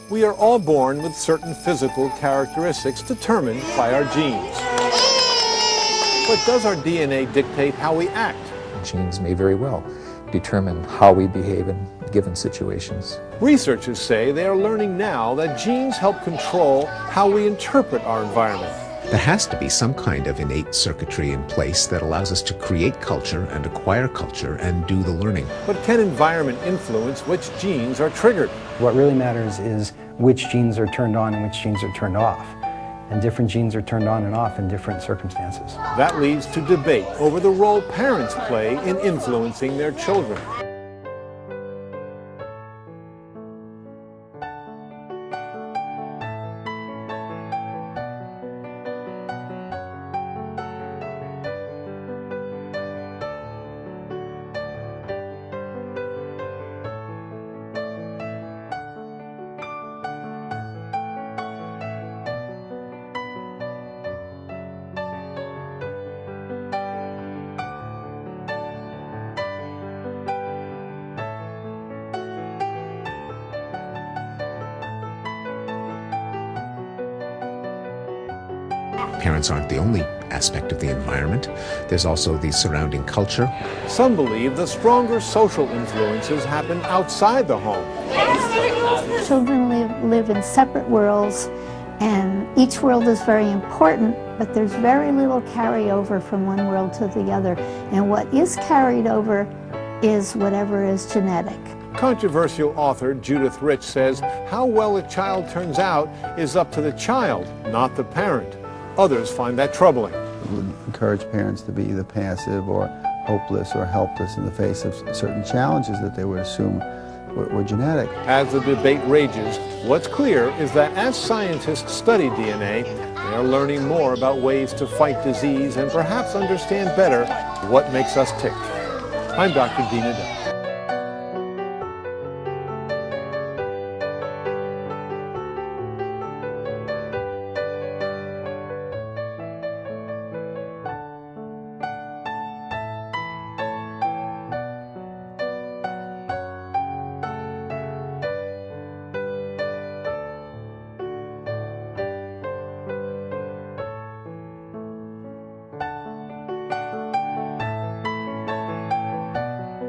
We are all born with certain physical characteristics determined by our genes. But does our DNA dictate how we act? Genes may very well determine how we behave in given situations. Researchers say they are learning now that genes help control how we interpret our environment. There has to be some kind of innate circuitry in place that allows us to create culture and acquire culture and do the learning. But can environment influence which genes are triggered? What really matters is which genes are turned on and which genes are turned off. And different genes are turned on and off in different circumstances. That leads to debate over the role parents play in influencing their children. Parents aren't the only aspect of the environment. There's also the surrounding culture. Some believe the stronger social influences happen outside the home. Children live in separate worlds, and each world is very important, but there's very little carryover from one world to the other. And what is carried over is whatever is genetic. Controversial author Judith Rich says how well a child turns out is up to the child, not the parent. Others find that troubling. We would encourage parents to be either passive or hopeless or helpless in the face of certain challenges that they would assume were genetic. As the debate rages, what's clear is that as scientists study DNA, they are learning more about ways to fight disease and perhaps understand better what makes us tick. I'm Dr. Dina Duff.